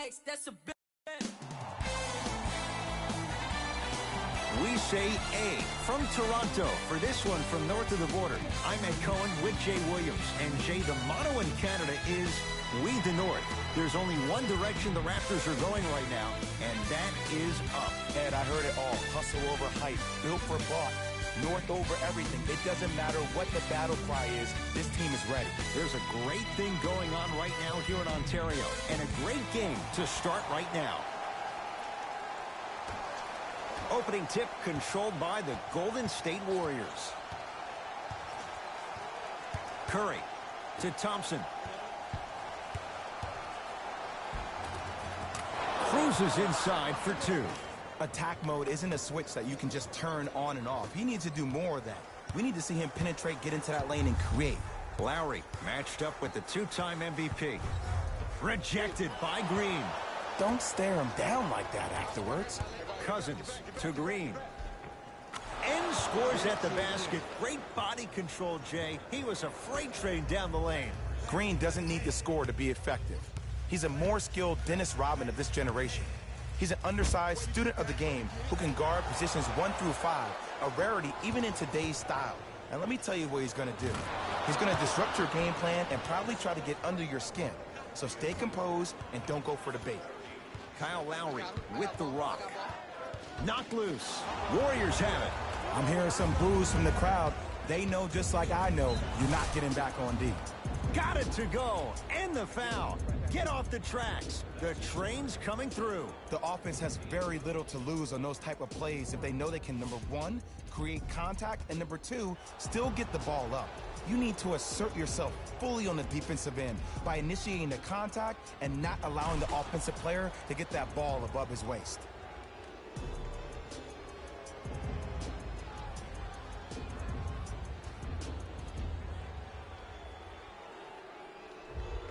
X, that's a bit. We say A from Toronto for this one from north of the border. I'm Ed Cohen with Jay Williams. And Jay, the motto in Canada is We the North. There's only one direction the Raptors are going right now, and that is up. Ed, I heard it all. Hustle over hype. Built for bought. North over everything. It doesn't matter what the battle cry is. This team is ready. There's a great thing going on right now here in Ontario, and a great game to start right now. Opening tip controlled by the Golden State Warriors. Curry to Thompson. Cruises inside for two. Attack mode isn't a switch that you can just turn on and off. He needs to do more of that. We need to see him penetrate, get into that lane, and create. Lowry matched up with the two-time MVP. Rejected by Green. Don't stare him down like that afterwards. Cousins to Green. And scores at the basket. Great body control, Jay. He was a freight train down the lane. Green doesn't need to score to be effective. He's a more skilled Dennis Rodman of this generation. He's an undersized student of the game who can guard positions 1 through 5, a rarity even in today's style. And let me tell you what he's going to do. He's going to disrupt your game plan and probably try to get under your skin. So stay composed and don't go for the bait. Kyle Lowry with the rock. Knocked loose. Warriors have it. I'm hearing some boos from the crowd. They know, just like I know, you're not getting back on D. Got it to go. And the foul. Get off the tracks. The train's coming through. The offense has very little to lose on those type of plays if they know they can, number one, create contact, and number two, still get the ball up. You need to assert yourself fully on the defensive end by initiating the contact and not allowing the offensive player to get that ball above his waist.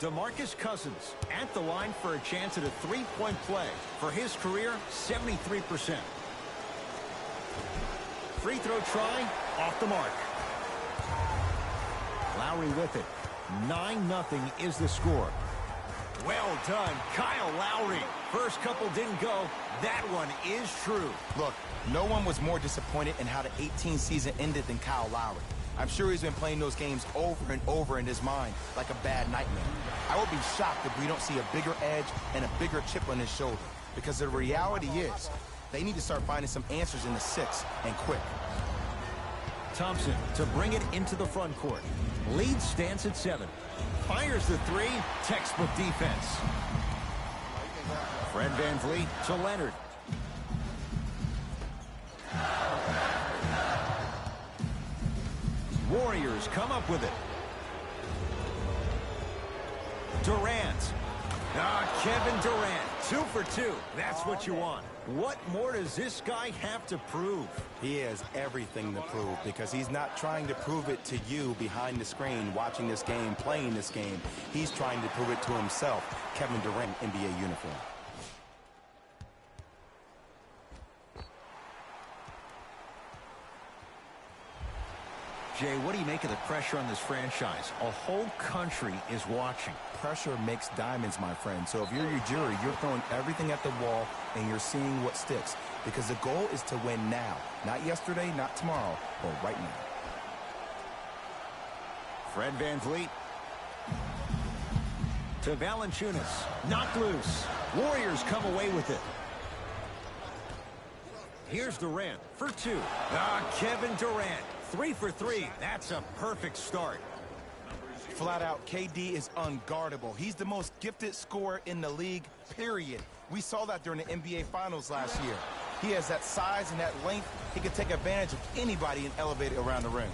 DeMarcus Cousins at the line for a chance at a three-point play. For his career, 73%. Free throw try, off the mark. Lowry with it. 9-0 is the score. Well done, Kyle Lowry. First couple didn't go. That one is true. Look, no one was more disappointed in how the 18 season ended than Kyle Lowry. I'm sure he's been playing those games over and over in his mind like a bad nightmare. I would be shocked if we don't see a bigger edge and a bigger chip on his shoulder, because the reality is they need to start finding some answers in the 6 and quick. Thompson to bring it into the front court. Lead stands at 7. Fires the 3. Textbook defense. Fred VanVleet to Leonard. Warriors come up with it. Durant. Kevin Durant, 2 for 2. That's what you want. What more does this guy have to prove? He has everything to prove, because he's not trying to prove it to you behind the screen, watching this game, playing this game. He's trying to prove it to himself. Kevin Durant, NBA uniform. Jay, what do you make of the pressure on this franchise? A whole country is watching. Pressure makes diamonds, my friend. So if you're your jury, you're throwing everything at the wall and you're seeing what sticks. Because the goal is to win now. Not yesterday, not tomorrow, but right now. Fred VanVleet to Valanciunas. Knocked loose. Warriors come away with it. Here's Durant for 2. Kevin Durant. 3 for 3. That's a perfect start. Flat out, KD is unguardable. He's the most gifted scorer in the league, period. We saw that during the NBA Finals last year. He has that size and that length. He can take advantage of anybody and elevate it around the rim.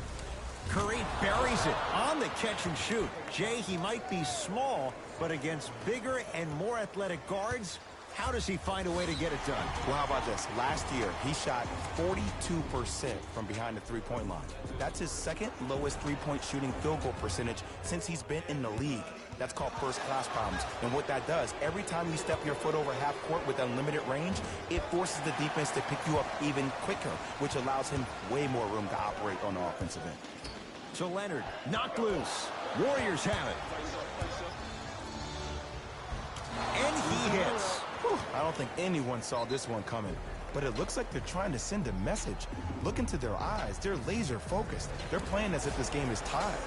Curry buries it on the catch and shoot. Jay, he might be small, but against bigger and more athletic guards, how does he find a way to get it done? Well, how about this? Last year, he shot 42% from behind the three-point line. That's his second lowest three-point shooting field goal percentage since he's been in the league. That's called first-class problems. And what that does, every time you step your foot over half court with unlimited range, it forces the defense to pick you up even quicker, which allows him way more room to operate on the offensive end. To Leonard, knocked loose. Warriors have it. And he hits. think anyone saw this one coming. But it looks like they're trying to send a message. Look into their eyes. They're laser focused. They're playing as if this game is tied.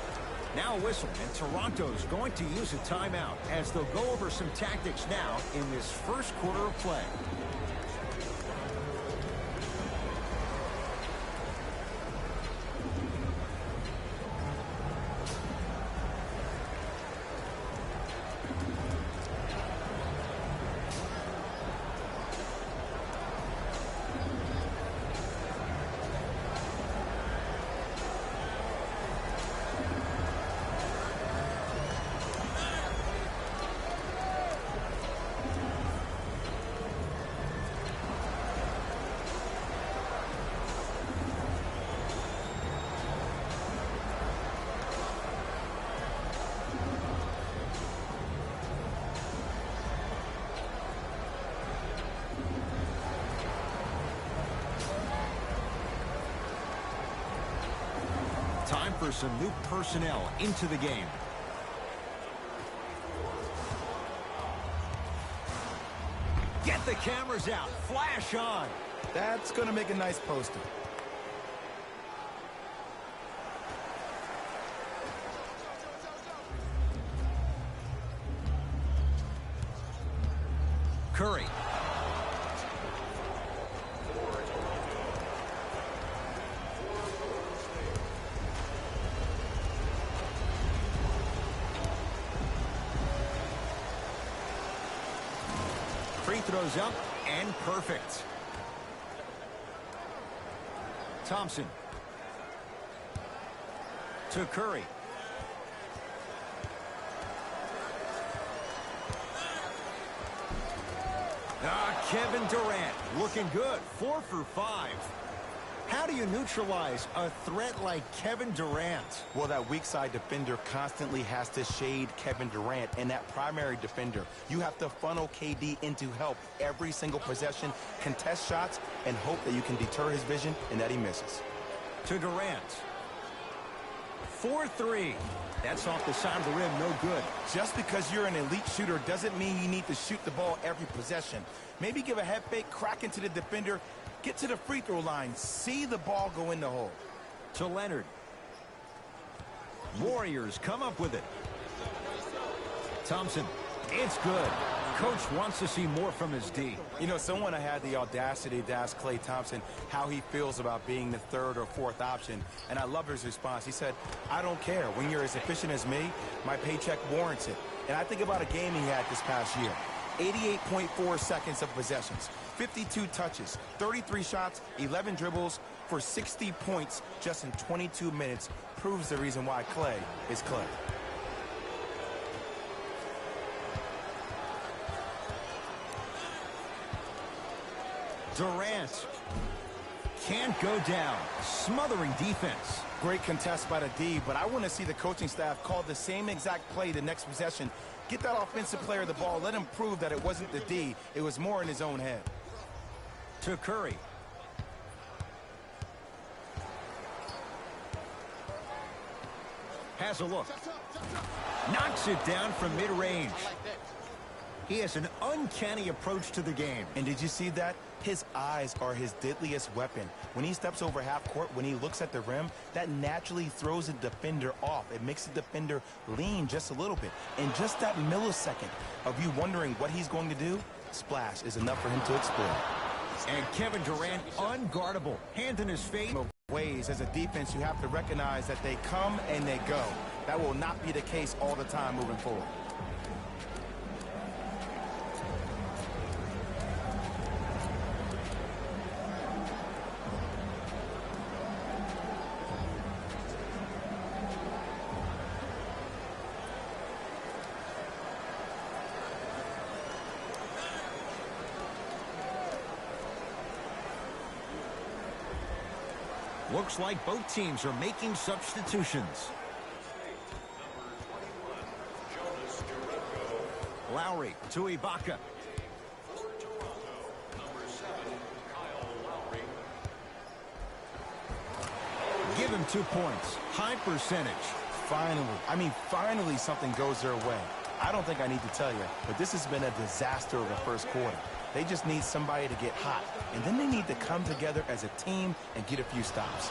Now a whistle, and Toronto's going to use a timeout as they'll go over some tactics now in this first quarter of play. Time for some new personnel into the game. Get the cameras out. Flash on. That's going to make a nice poster. Curry. Free throws up and perfect. Thompson to Curry. Kevin Durant looking good. 4 for 5. How do you neutralize a threat like Kevin Durant? Well, that weak side defender constantly has to shade Kevin Durant, and that primary defender, you have to funnel KD into help every single possession, contest shots, and hope that you can deter his vision and that he misses. To Durant. 4-3. That's off the side of the rim, no good. Just because you're an elite shooter doesn't mean you need to shoot the ball every possession. Maybe give a head fake, crack into the defender, get to the free throw line, see the ball go in the hole. To Leonard. Warriors come up with it. Thompson. It's good. Coach wants to see more from his D. You know, someone had the audacity to ask Klay Thompson how he feels about being the third or fourth option, and I love his response. He said, I don't care. When you're as efficient as me, my paycheck warrants it. And I think about a game he had this past year. 88.4 seconds of possessions, 52 touches, 33 shots, 11 dribbles for 60 points just in 22 minutes proves the reason why Klay is Klay. Durant can't go down. Smothering defense. Great contest by the D, but I want to see the coaching staff call the same exact play the next possession. Get that offensive player the ball. Let him prove that it wasn't the D. It was more in his own head. To Curry. Has a look. Knocks it down from mid-range. He has an uncanny approach to the game. And did you see that? His eyes are his deadliest weapon. When he steps over half court, when he looks at the rim, that naturally throws a defender off. It makes the defender lean just a little bit. And just that millisecond of you wondering what he's going to do, splash is enough for him to explode. And Kevin Durant, unguardable. Hand in his face. Ways as a defense, you have to recognize that they come and they go. That will not be the case all the time moving forward. Looks like both teams are making substitutions. Lowry to Ibaka. Give him 2 points. High percentage. Finally something goes their way. I don't think I need to tell you, but this has been a disaster of a first quarter. They just need somebody to get hot. And then they need to come together as a team and get a few stops.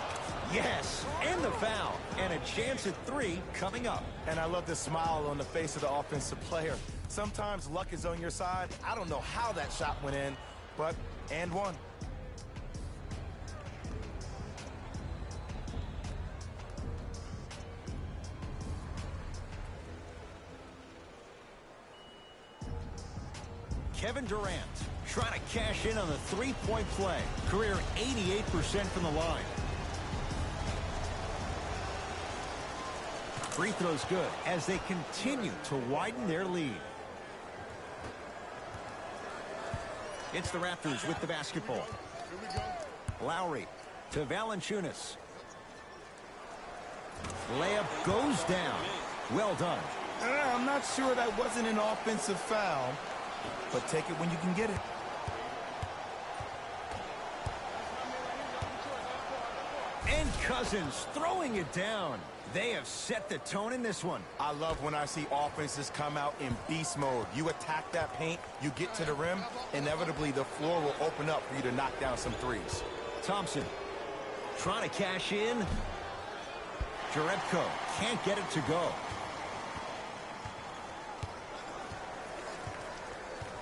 Yes, and the foul. And a chance at 3 coming up. And I love the smile on the face of the offensive player. Sometimes luck is on your side. I don't know how that shot went in, but and one. Kevin Durant trying to cash in on the three-point play. Career 88% from the line. Free throw's good as they continue to widen their lead. It's the Raptors with the basketball. Lowry to Valanciunas. Layup goes down. Well done. I'm not sure that wasn't an offensive foul, but take it when you can get it. And Cousins throwing it down. They have set the tone in this one. I love when I see offenses come out in beast mode. You attack that paint, you get to the rim, inevitably the floor will open up for you to knock down some threes. Thompson trying to cash in. Jerebko can't get it to go.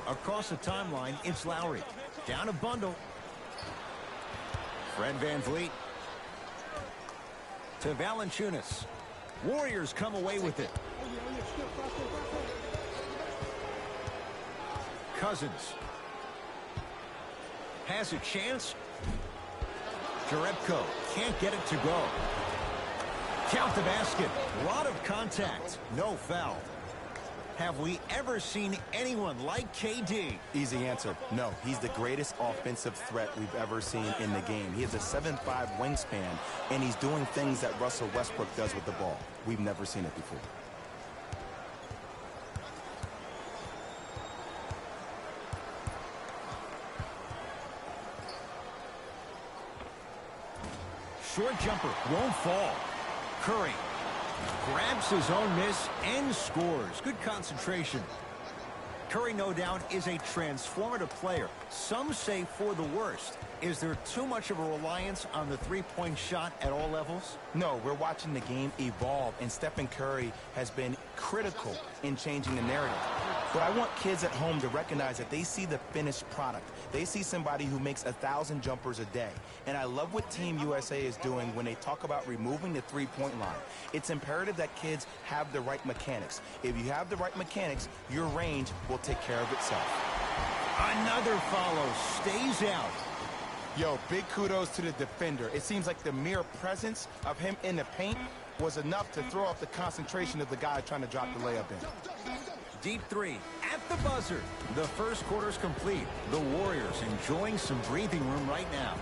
Across the timeline, it's Lowry. Down a bundle. Fred VanVleet to Valanciunas. Warriors come away with it. Cousins has a chance. Jerebko can't get it to go. Count the basket. A lot of contact. No foul. Have we ever seen anyone like KD? Easy answer. No, he's the greatest offensive threat we've ever seen in the game. He has a 7'5" wingspan, and he's doing things that Russell Westbrook does with the ball. We've never seen it before. Short jumper won't fall. Curry grabs his own miss and scores. Good concentration. Curry, no doubt, is a transformative player. Some say for the worst. Is there too much of a reliance on the three-point shot at all levels? No, we're watching the game evolve, and Stephen Curry has been critical in changing the narrative. But I want kids at home to recognize that they see the finished product. They see somebody who makes 1,000 jumpers a day. And I love what Team USA is doing when they talk about removing the three-point line. It's imperative that kids have the right mechanics. If you have the right mechanics, your range will take care of itself. Another follow. Stays out. Yo, big kudos to the defender. It seems like the mere presence of him in the paint was enough to throw off the concentration of the guy trying to drop the layup in. Deep three at the buzzer. The first quarter's complete. The Warriors enjoying some breathing room right now.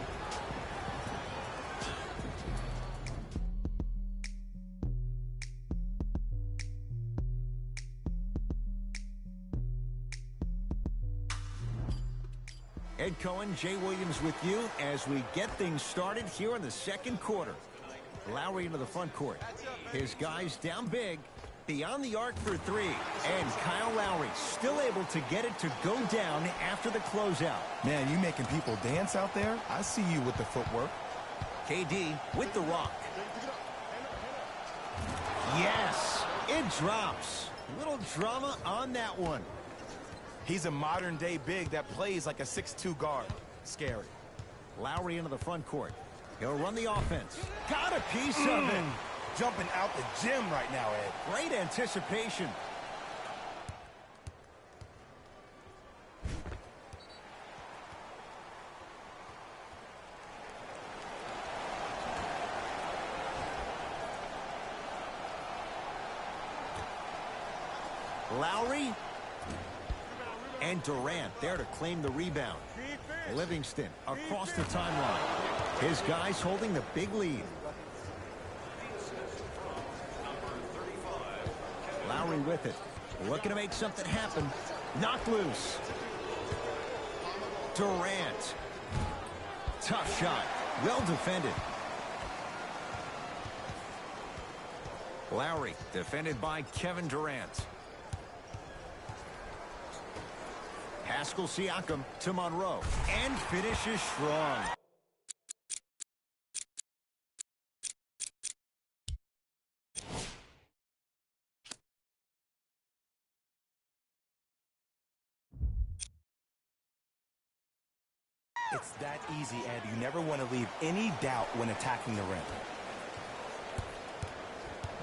Ed Cohen, Jay Williams with you as we get things started here in the second quarter. Lowry into the front court. His guys down big. Beyond the arc for three. And Kyle Lowry still able to get it to go down after the closeout. Man, you making people dance out there? I see you with the footwork. KD with the rock. Yes, it drops. Little drama on that one. He's a modern-day big that plays like a 6'2" guard. Scary. Lowry into the front court. He'll run the offense. Got a piece of it. Jumping out the gym right now, Ed. Great anticipation. Lowry and Durant there to claim the rebound. Livingston across the timeline. His guys holding the big lead. Lowry with it. Looking to make something happen. Knocked loose. Durant. Tough shot. Well defended. Lowry defended by Kevin Durant. Pascal Siakam to Monroe. And finishes strong. It's that easy, and you never want to leave any doubt when attacking the rim.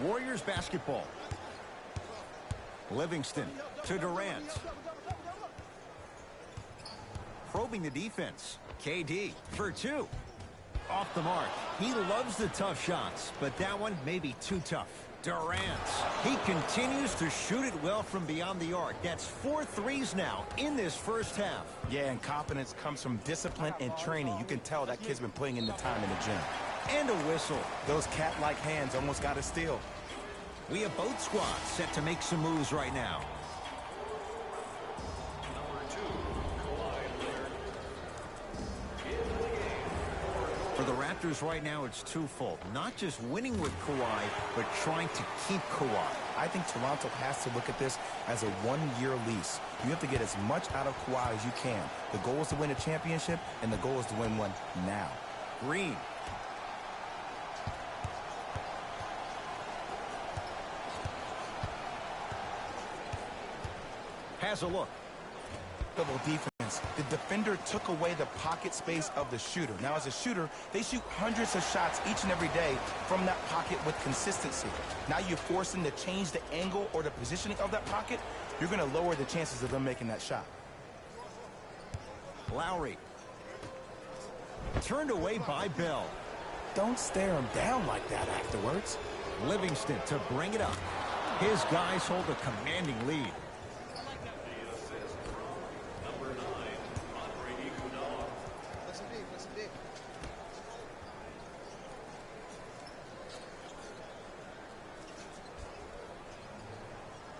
Warriors basketball. Livingston to Durant. Probing the defense. KD for two. Off the mark. He loves the tough shots, but that one may be too tough. Durant. He continues to shoot it well from beyond the arc. That's 4 threes now in this first half. Yeah, and confidence comes from discipline and training. You can tell that kid's been putting in the time in the gym. And a whistle. Those cat-like hands almost got a steal. We have both squads set to make some moves right now. For the Raptors right now, it's twofold. Not just winning with Kawhi, but trying to keep Kawhi. I think Toronto has to look at this as a one-year lease. You have to get as much out of Kawhi as you can. The goal is to win a championship, and the goal is to win one now. Green. Has a look. Double defense. The defender took away the pocket space of the shooter. Now, as a shooter, they shoot hundreds of shots each and every day from that pocket with consistency. Now you force them to change the angle or the positioning of that pocket. You're going to lower the chances of them making that shot. Lowry. Turned away by Bell. Don't stare him down like that afterwards. Livingston to bring it up. His guys hold a commanding lead.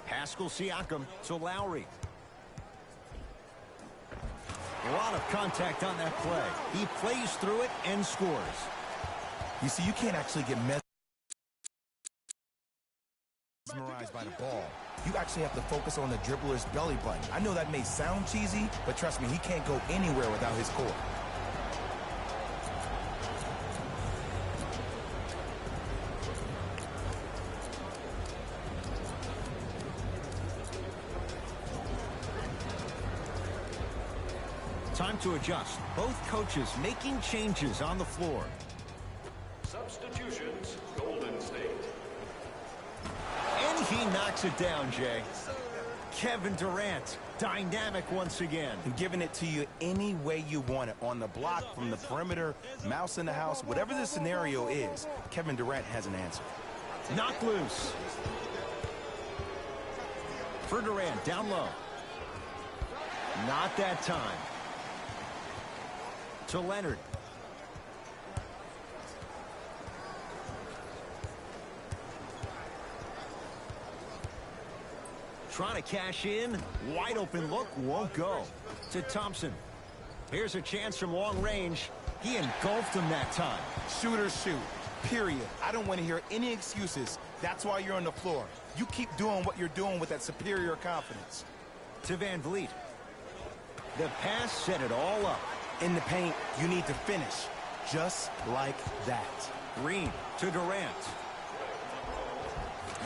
Pascal Siakam to Lowry. A lot of contact on that play. He plays through it and scores. You see, you can't actually get mesmerized by the ball. You actually have to focus on the dribbler's belly button. I know that may sound cheesy, but trust me, he can't go anywhere without his core. Time to adjust. Both coaches making changes on the floor. Substitutions, Golden State. And he knocks it down, Jay. Kevin Durant, dynamic once again. And giving it to you any way you want it. On the block, from the perimeter, mouse in the house, whatever the scenario is, Kevin Durant has an answer. Knocked loose. For Durant, down low. Not that time. To Leonard. Trying to cash in. Wide open look. Won't go. To Thompson. Here's a chance from long range. He engulfed him that time. Shooters shoot. Period. I don't want to hear any excuses. That's why you're on the floor. You keep doing what you're doing with that superior confidence. To Van Vliet. The pass set it all up. In the paint, you need to finish. Just like that. Green to Durant.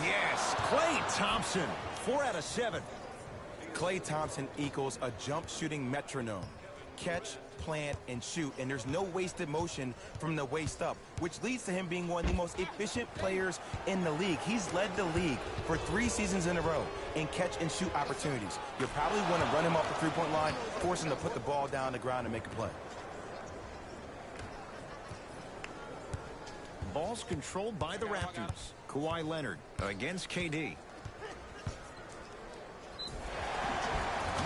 Yes, Klay Thompson. 4 out of 7. Klay Thompson equals a jump shooting metronome. Catch, plant, and shoot, and there's no wasted motion from the waist up, which leads to him being one of the most efficient players in the league. He's led the league for 3 seasons in a row in catch and shoot opportunities. You'll probably want to run him off the three-point line, force him to put the ball down the ground and make a play. Ball's controlled by the Raptors. Kawhi Leonard against KD.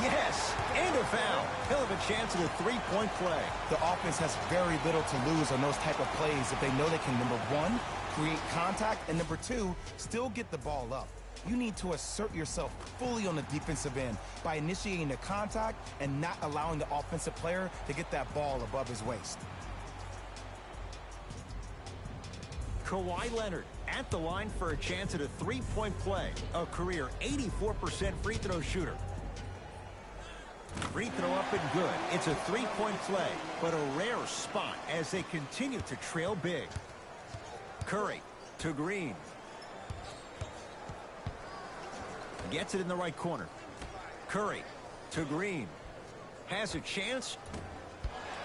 Yes, and a foul. He'll have a chance at a three-point play. The offense has very little to lose on those type of plays if they know they can, number one, create contact, and number two, still get the ball up. You need to assert yourself fully on the defensive end by initiating the contact and not allowing the offensive player to get that ball above his waist. Kawhi Leonard at the line for a chance at a three-point play. A career 84% free throw shooter. Free throw up and good. It's a three-point play, but a rare spot as they continue to trail big. Curry to Green. Gets it in the right corner. Curry to Green. Has a chance.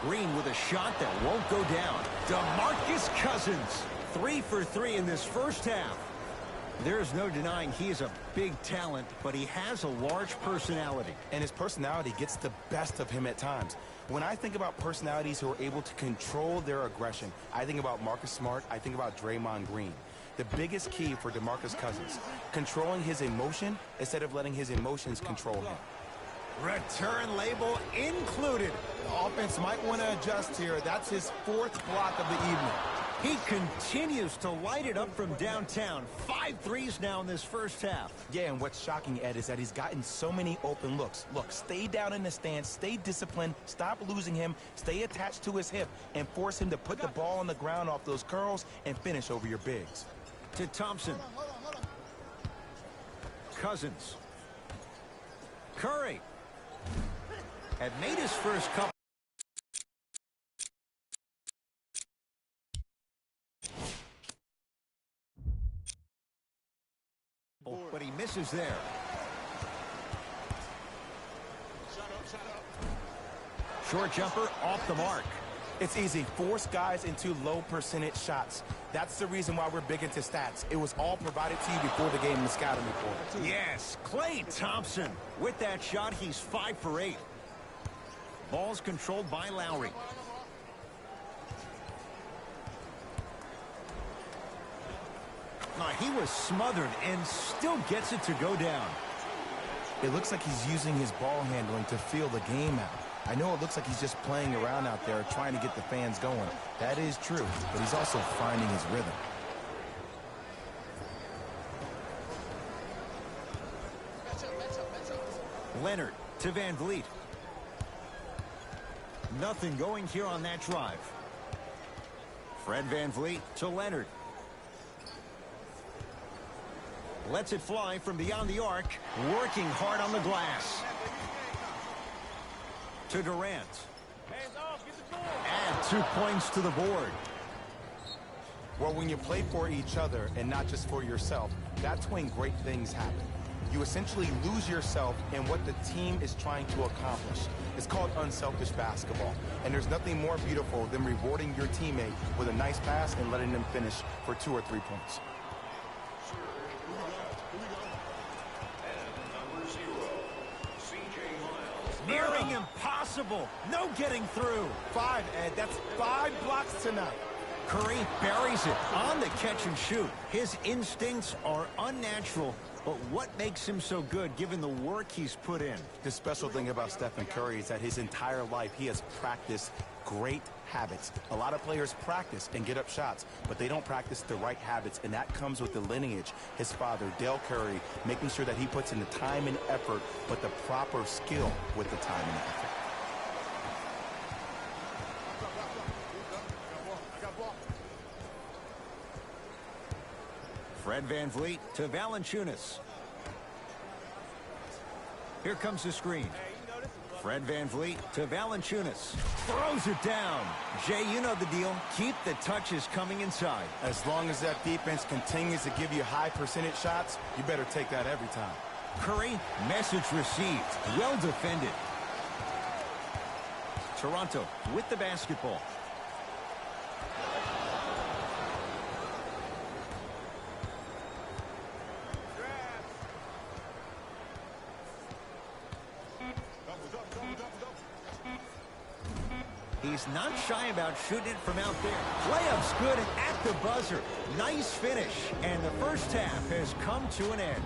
Green with a shot that won't go down. DeMarcus Cousins. 3 for 3 in this first half. There's no denying he is a big talent, but he has a large personality. And his personality gets the best of him at times. When I think about personalities who are able to control their aggression, I think about Marcus Smart, I think about Draymond Green. The biggest key for DeMarcus Cousins, controlling his emotion instead of letting his emotions control him. Return label included. The offense might want to adjust here. That's his 4th block of the evening. He continues to light it up from downtown. 5 threes now in this first half. Yeah, and what's shocking, Ed, is that he's gotten so many open looks. Look, stay down in the stance, stay disciplined, stop losing him, stay attached to his hip, and force him to put the ball on the ground off those curls and finish over your bigs. To Thompson. Cousins. Curry. Had made his first couple. But he misses there. Short jumper off the mark. It's easy. Force guys into low percentage shots. That's the reason why we're big into stats. It was all provided to you before the game in the scouting report. Yes, Klay Thompson. With that shot, he's 5 for 8. Ball's controlled by Lowry. He was smothered and still gets it to go down. It looks like he's using his ball handling to feel the game out. I know it looks like he's just playing around out there trying to get the fans going. That is true, but he's also finding his rhythm. Leonard to Van Vliet. Nothing going here on that drive. Fred Van Vliet to Leonard. Lets it fly from beyond the arc, working hard on the glass. To Durant. Add 2 points to the board. Well, when you play for each other and not just for yourself, that's when great things happen. You essentially lose yourself in what the team is trying to accomplish. It's called unselfish basketball. And there's nothing more beautiful than rewarding your teammate with a nice pass and letting them finish for 2 or 3 points. Nearing impossible. No getting through. 5, Ed. That's 5 blocks tonight. Curry buries it on the catch and shoot. His instincts are unnatural, but what makes him so good given the work he's put in? The special thing about Stephen Curry is that his entire life he has practiced great habits. A lot of players practice and get up shots, but they don't practice the right habits, and that comes with the lineage. His father, Dale Curry, making sure that he puts in the time and effort, but the proper skill with the time and effort. Fred Van Vliet to Valanciunas. Here comes the screen. Fred Van Vliet to Valanciunas. Throws it down. Jay, you know the deal. Keep the touches coming inside. As long as that defense continues to give you high percentage shots, you better take that every time. Curry, message received. Well defended. Toronto with the basketball. He's not shy about shooting it from out there. Layup's good at the buzzer. Nice finish. And the first half has come to an end.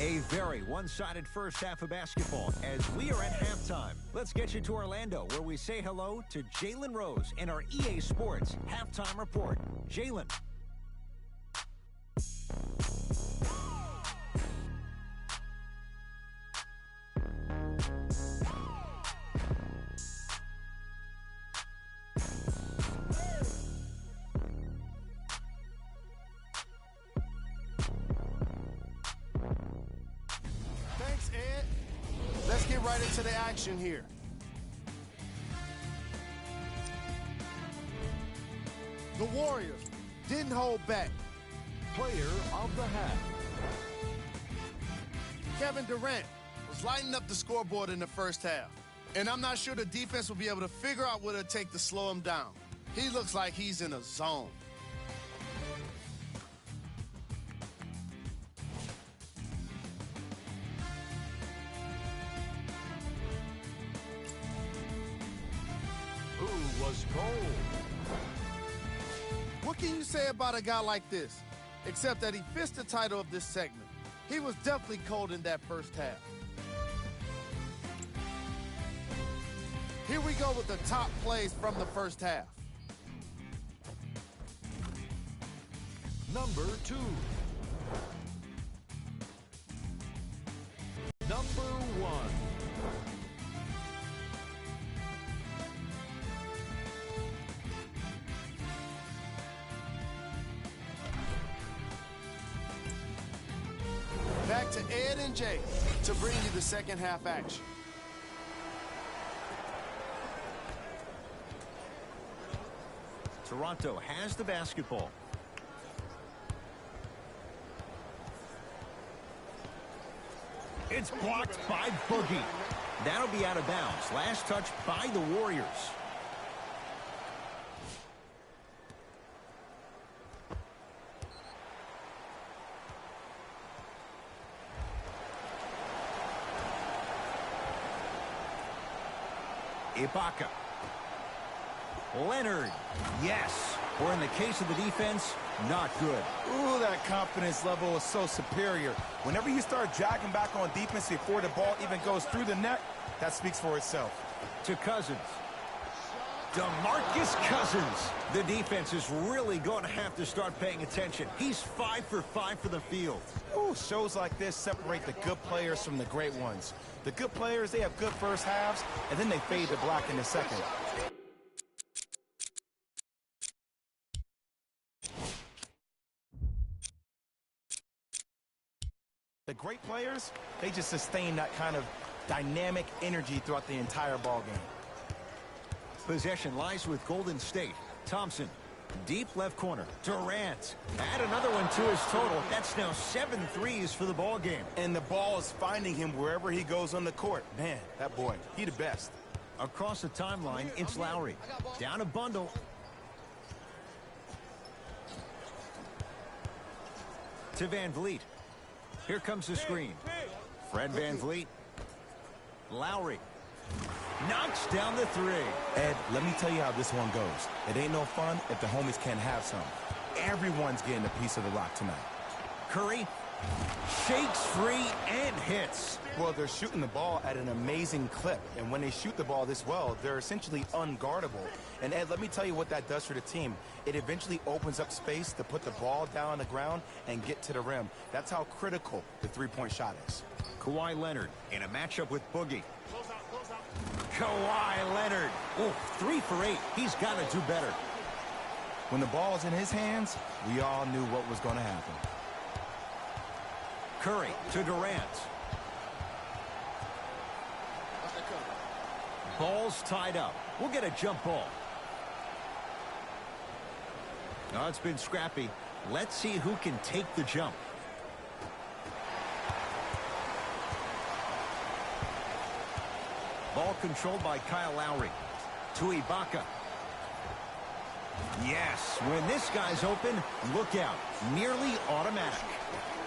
A very one-sided first half of basketball as we are at halftime. Let's get you to Orlando, where we say hello to Jalen Rose in our EA Sports Halftime Report. Jalen. get right into the action here. The Warriors didn't hold back. Player of the half. Kevin Durant was lighting up the scoreboard in the first half. And I'm not sure the defense will be able to figure out what it'll take to slow him down. He looks like he's in a zone. Who was cold? What can you say about a guy like this? Except that he fits the title of this segment. He was definitely cold in that first half. Here we go with the top plays from the first half. Number 2. Number 1. Back to Ed and Jay to bring you the second half action. Toronto has the basketball. It's blocked by Boogie. That'll be out of bounds. Last touch by the Warriors. Ibaka. Leonard. Yes. Or in the case of the defense, not good. Ooh, that confidence level is so superior. Whenever you start jogging back on defense before the ball even goes through the net, that speaks for itself. To Cousins. DeMarcus Cousins. The defense is really going to have to start paying attention. He's 5 for 5 for the field. Ooh, shows like this separate the good players from the great ones. The good players, they have good first halves, and then they fade to black in the second. The great players, they just sustain that kind of dynamic energy throughout the entire ball game. Possession lies with Golden State. Thompson, deep left corner. Durant, add another one to his total. That's now 7 threes for the ball game. And the ball is finding him wherever he goes on the court. Man, that boy, he the best. Across the timeline, it's Lowry. Down a bundle. To Van Vliet. Here comes the screen. Fred Van Vliet. Lowry. Knocks down the 3. Ed, let me tell you how this one goes. It ain't no fun if the homies can't have some. Everyone's getting a piece of the rock tonight. Curry shakes free and hits. Well, they're shooting the ball at an amazing clip. And when they shoot the ball this well, they're essentially unguardable. And Ed, let me tell you what that does for the team. It eventually opens up space to put the ball down on the ground and get to the rim. That's how critical the three-point shot is. Kawhi Leonard in a matchup with Boogie. Kawhi Leonard. Oh, 3 for 8. He's got to do better. When the ball's in his hands, we all knew what was going to happen. Curry to Durant. Ball's tied up. We'll get a jump ball. Now it's been scrappy. Let's see who can take the jump. Ball controlled by Kyle Lowry. To Ibaka. Yes, when this guy's open, look out. Nearly automatic.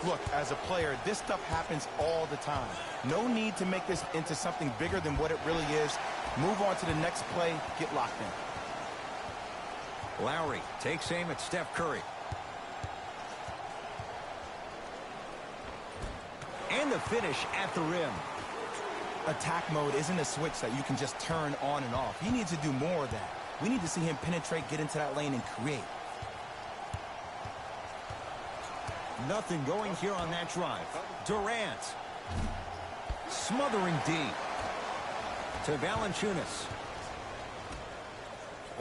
Look, as a player, this stuff happens all the time. No need to make this into something bigger than what it really is. Move on to the next play, get locked in. Lowry takes aim at Steph Curry. And the finish at the rim. Attack mode isn't a switch that you can just turn on and off. He needs to do more of that. We need to see him penetrate, get into that lane, and create. Nothing going here on that drive. Durant. Smothering D. To Valanciunas.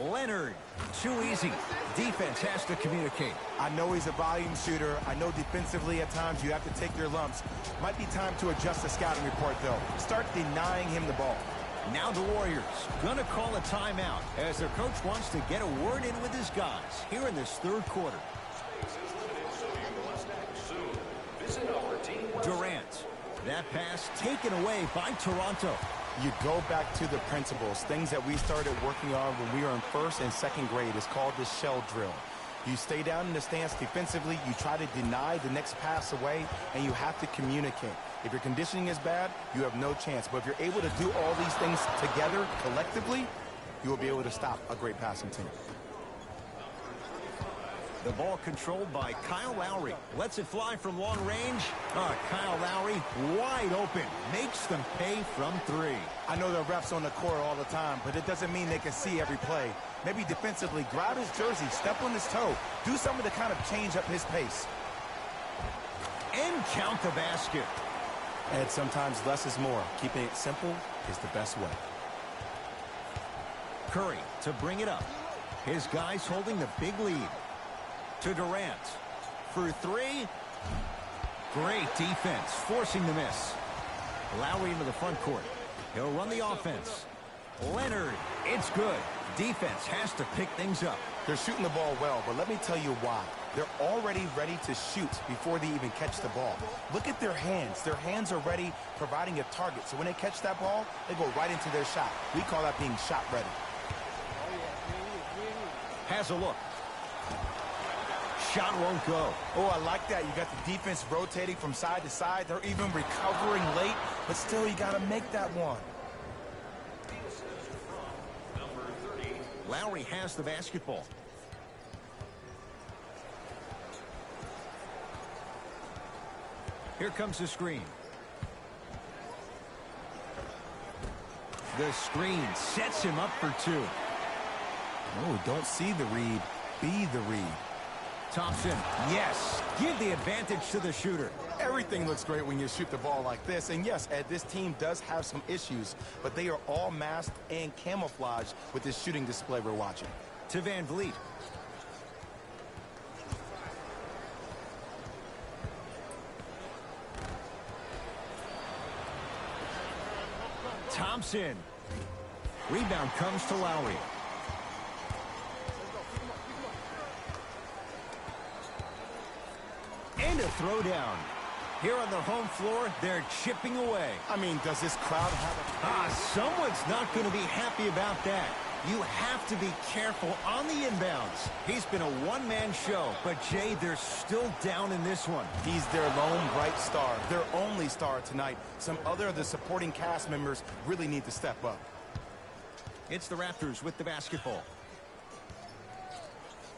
Leonard, too easy. Defense has to communicate. I know he's a volume shooter. I know defensively at times you have to take your lumps. Might be time to adjust the scouting report, though. Start denying him the ball. Now the Warriors gonna call a timeout as their coach wants to get a word in with his guys here in this third quarter. Durant. That pass taken away by Toronto. You go back to the principles, things that we started working on when we were in first and second grade. It's called the shell drill. You stay down in the stance defensively, you try to deny the next pass away, and you have to communicate. If your conditioning is bad, you have no chance. But if you're able to do all these things together, collectively, you will be able to stop a great passing team. The ball controlled by Kyle Lowry. Lets it fly from long range. Kyle Lowry wide open. Makes them pay from three. I know the refs on the court all the time, but it doesn't mean they can see every play. Maybe defensively, grab his jersey, step on his toe, do something to kind of change up his pace. And count the basket. And sometimes less is more. Keeping it simple is the best way. Curry to bring it up. His guys holding the big lead. To Durant. For three. Great defense, forcing the miss. Lowry into the front court. He'll run the offense. Leonard, it's good. Defense has to pick things up. They're shooting the ball well, but let me tell you why. They're already ready to shoot before they even catch the ball. Look at their hands. Their hands are ready, providing a target. So when they catch that ball, they go right into their shot. We call that being shot ready. Has a look. Shot won't go. Oh, I like that. You got the defense rotating from side to side. They're even recovering late, but still you got to make that one. Lowry has the basketball. Here comes the screen. The screen sets him up for two. Oh, don't see the read. Be the read. Thompson, yes. Give the advantage to the shooter. Everything looks great when you shoot the ball like this. And yes, Ed, this team does have some issues, but they are all masked and camouflaged with this shooting display we're watching. To Van Vliet. Thompson. Rebound comes to Lowry. And a throwdown. Here on their home floor, they're chipping away. I mean, does this crowd have a... Someone's not going to be happy about that. You have to be careful on the inbounds. He's been a one-man show, but Jay, they're still down in this one. He's their lone bright star, their only star tonight. Some other of the supporting cast members really need to step up. It's the Raptors with the basketball.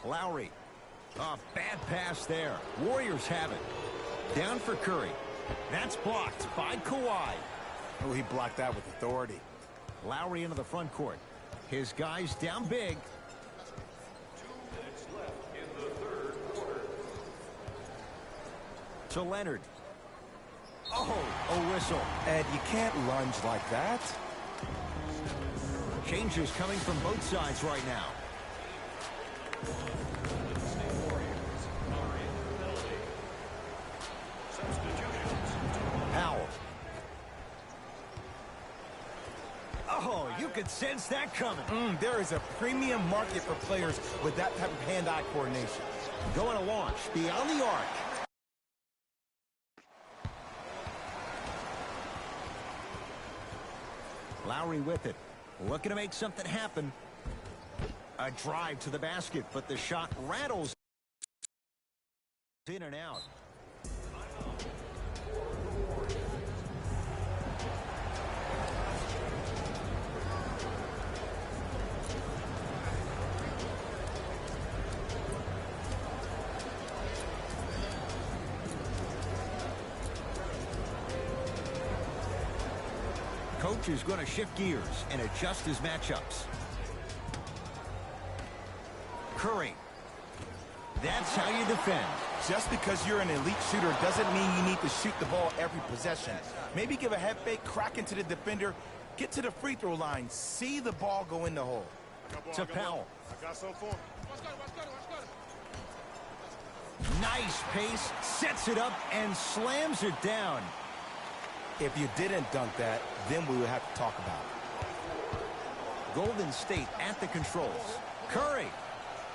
Lowry. Bad pass there. Warriors have it. Down for Curry. That's blocked by Kawhi. Oh, he blocked that with authority. Lowry into the front court. His guys down big. 2 minutes left in the third quarter. To Leonard. Oh, a whistle. Ed, you can't lunge like that. Changes coming from both sides right now. Powell. Oh, you could sense that coming. There is a premium market for players with that type of hand-eye coordination. Going to launch beyond the arc. Lowry with it. Looking to make something happen. A drive to the basket, but the shot rattles in and out. Coach is going to shift gears and adjust his matchups. Curry. That's how you defend. Just because you're an elite shooter doesn't mean you need to shoot the ball every possession. Maybe give a head fake, crack into the defender, get to the free throw line, see the ball go in the hole. to Powell. I got some for him. Nice pace, sets it up, and slams it down. If you didn't dunk that, then we would have to talk about it. Golden State at the controls. Curry.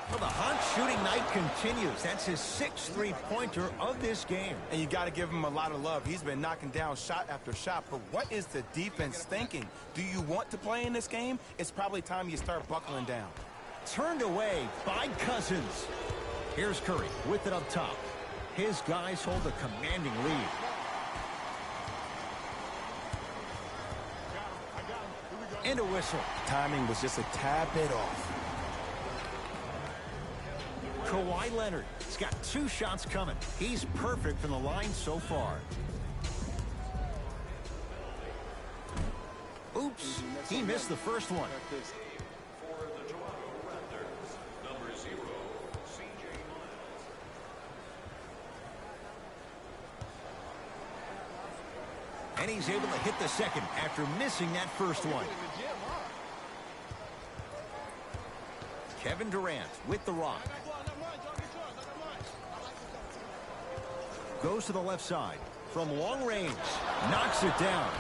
Well, the hot shooting night continues. That's his 6th three-pointer of this game. And you got to give him a lot of love. He's been knocking down shot after shot. But what is the defense thinking? Do you want to play in this game? It's probably time you start buckling down. Turned away by Cousins. Here's Curry with it up top. His guys hold a commanding lead. And a whistle. Timing was just a tad bit off. Kawhi Leonard has got 2 shots coming. He's perfect from the line so far. Oops, he missed the first one. For the Toronto Raptors, number 0, CJ And he's able to hit the second after missing that first one. Kevin Durant with the rock. Goes to the left side. From long range. Knocks it down.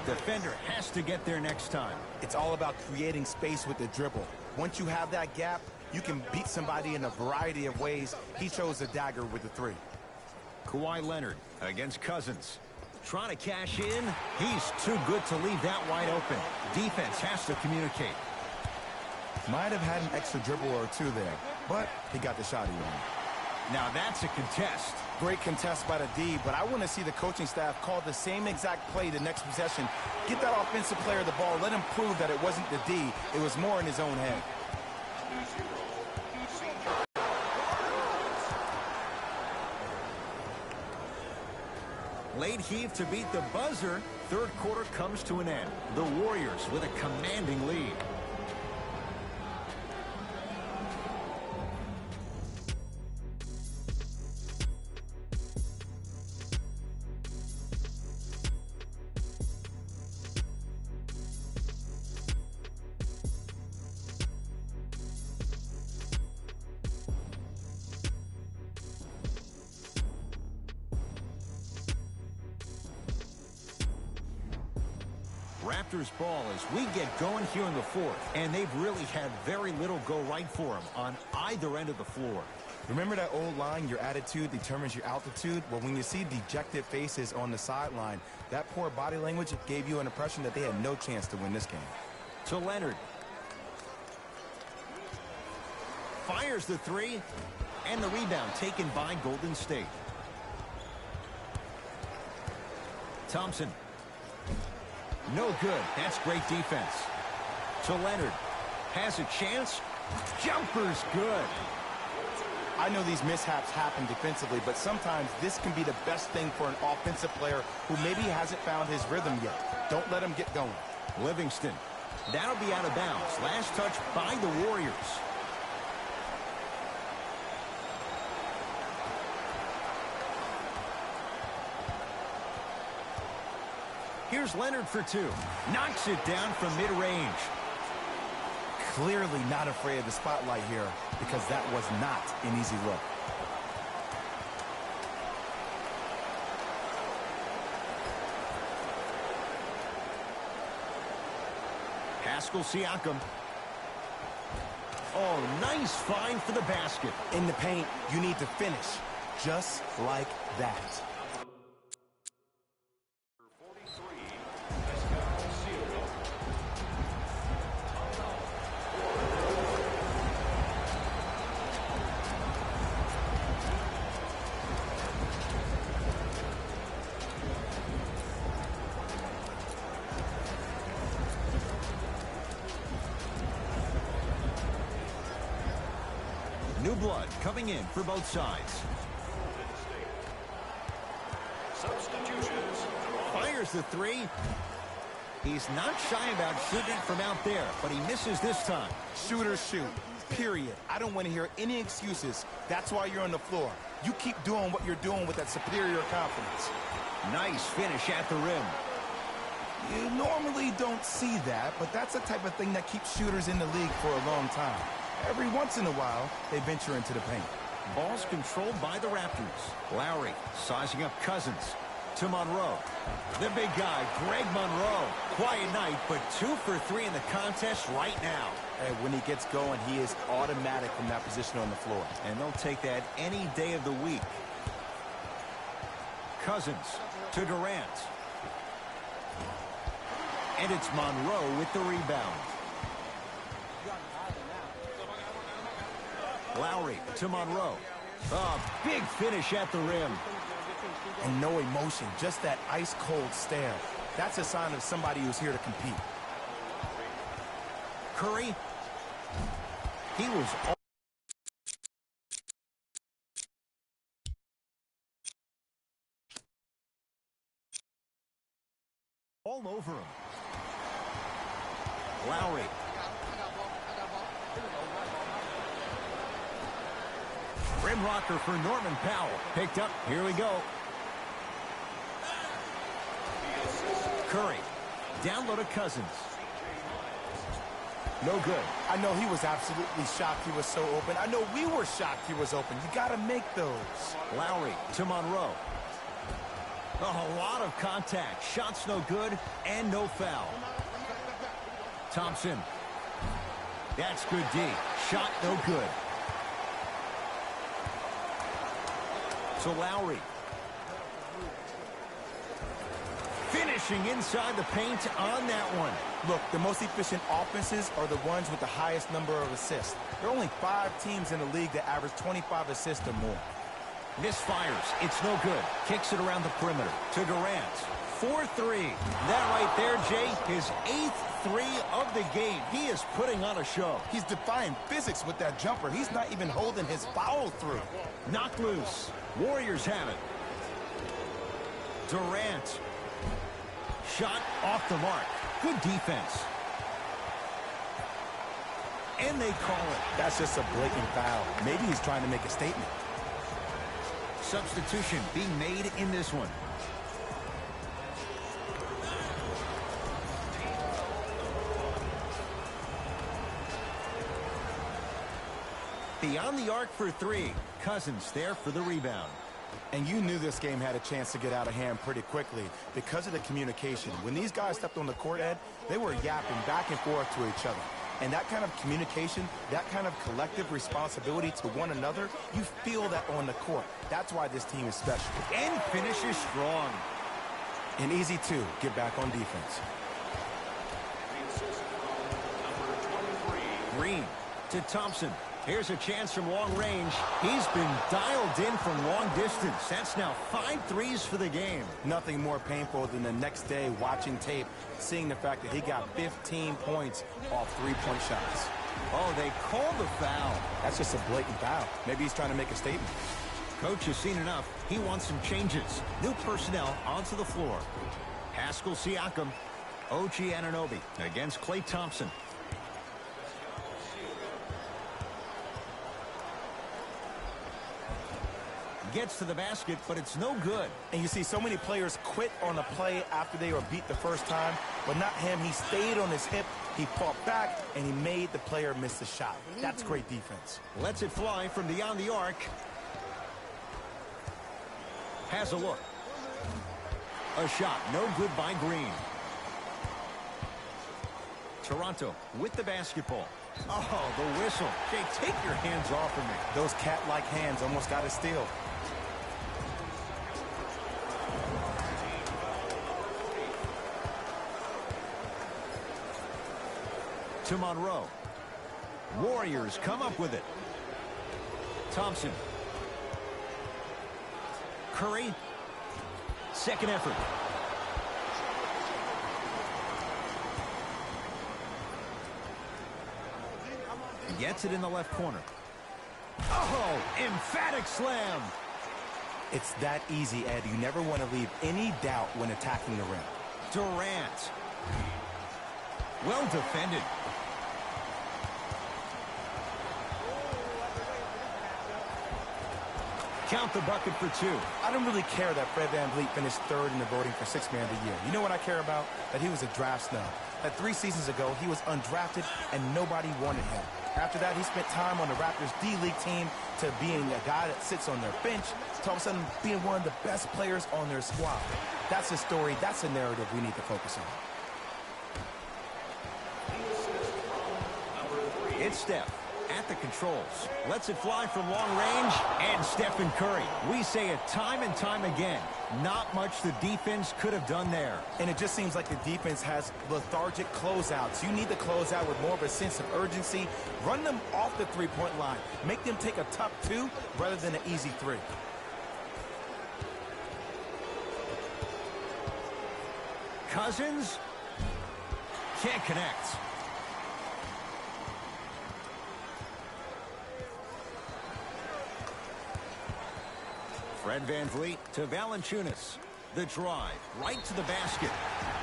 Defender has to get there next time. It's all about creating space with the dribble. Once you have that gap, you can beat somebody in a variety of ways. He chose the dagger with the 3. Kawhi Leonard against Cousins. Trying to cash in. He's too good to leave that wide open. Defense has to communicate. Might have had an extra dribble or 2 there, but he got the shot he wanted. Now that's a contest. Great contest by the D, but I want to see the coaching staff call the same exact play the next possession. Get that offensive player the ball. Let him prove that it wasn't the D. It was more in his own head. Late heave to beat the buzzer. Third quarter comes to an end. The Warriors with a commanding lead. Raptors ball as we get going here in the 4th, and they've really had very little go right for them on either end of the floor. Remember that old line, your attitude determines your altitude? Well, when you see dejected faces on the sideline, that poor body language gave you an impression that they had no chance to win this game. To Leonard. Fires the 3, and the rebound taken by Golden State. Thompson. No good. That's great defense. To Leonard. Has a chance. Jumper's good. I know these mishaps happen defensively, but sometimes this can be the best thing for an offensive player who maybe hasn't found his rhythm yet. Don't let him get going. Livingston. That'll be out of bounds. Last touch by the Warriors. Here's Leonard for 2. Knocks it down from mid-range. Clearly not afraid of the spotlight here because that was not an easy look. Pascal Siakam. Oh, nice find for the basket. In the paint, you need to finish just like that. New blood coming in for both sides. Substitutions. Fires the 3. He's not shy about shooting it from out there, but he misses this time. Shooters shoot, period. I don't want to hear any excuses. That's why you're on the floor. You keep doing what you're doing with that superior confidence. Nice finish at the rim. You normally don't see that, but that's the type of thing that keeps shooters in the league for a long time. Every once in a while, they venture into the paint. Ball's controlled by the Raptors. Lowry sizing up Cousins to Monroe. The big guy, Greg Monroe. Quiet night, but 2 for 3 in the contest right now. And when he gets going, he is automatic from that position on the floor. And they'll take that any day of the week. Cousins to Durant. And it's Monroe with the rebound. Lowry to Monroe. A big finish at the rim. And no emotion, just that ice-cold stare. That's a sign of somebody who's here to compete. Curry. He was all over him. Lowry. Rim rocker for Norman Powell. Picked up. Here we go. Curry. Down low to Cousins. No good. I know he was absolutely shocked he was so open. I know we were shocked he was open. You got to make those. Lowry to Monroe. A lot of contact. Shots no good and no foul. Thompson. That's good D. Shot no good. To Lowry. Finishing inside the paint on that one. Look, the most efficient offenses are the ones with the highest number of assists. There are only 5 teams in the league that average 25 assists or more. Misfires. It's no good. Kicks it around the perimeter. To Durant. 4-3. That right there, Jay, his 8th 3 of the game. He is putting on a show. He's defying physics with that jumper. He's not even holding his foul through. Knocked loose. Warriors have it. Durant. Shot off the mark. Good defense. And they call it. That's just a blatant foul. Maybe he's trying to make a statement. Substitution being made in this one. Beyond the arc for 3. Cousins there for the rebound. And you knew this game had a chance to get out of hand pretty quickly because of the communication. When these guys stepped on the court, Ed, they were yapping back and forth to each other. And that kind of communication, that kind of collective responsibility to one another, you feel that on the court. That's why this team is special. And finishes strong. And easy, too. Get back on defense. Green to Thompson. Here's a chance from long range. He's been dialed in from long distance. That's now 5 threes for the game. Nothing more painful than the next day watching tape, seeing the fact that he got 15 points off 3-point shots. Oh, they called the foul. That's just a blatant foul. Maybe he's trying to make a statement. Coach has seen enough. He wants some changes. New personnel onto the floor. Pascal Siakam, OG Anunoby against Klay Thompson. Gets to the basket, but it's no good. And you see so many players quit on a play after they were beat the first time, but not him. He stayed on his hip, he fought back, and he made the player miss the shot. That's great defense. Lets it fly from beyond the arc. Has a look. A shot, no good by Green. Toronto with the basketball. Oh, the whistle. Jay, take your hands off of me. Those cat-like hands almost got a steal. To Monroe. Warriors come up with it. Thompson. Curry. Second effort. Gets it in the left corner. Oh, emphatic slam. It's that easy, Ed. You never want to leave any doubt when attacking the rim. Durant. Well defended. count the bucket for 2. I don't really care that Fred VanVleet finished 3rd in the voting for Sixth Man of the Year. You know what I care about? That he was a draft snub. That 3 seasons ago, he was undrafted and nobody wanted him. After that, he spent time on the Raptors D-League team to being a guy that sits on their bench to all of a sudden being one of the best players on their squad. That's a story, that's a narrative we need to focus on. It's Steph at the controls. Lets it fly from long range, and Stephen Curry. We say it time and time again. Not much the defense could have done there. And it just seems like the defense has lethargic closeouts. You need to close out with more of a sense of urgency. Run them off the three-point line. Make them take a tough 2 rather than an easy 3. Cousins can't connect. Fred VanVleet to Valanciunas. The drive right to the basket.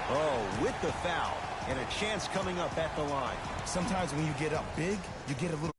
Oh, with the foul. And a chance coming up at the line. Sometimes when you get up big, you get a little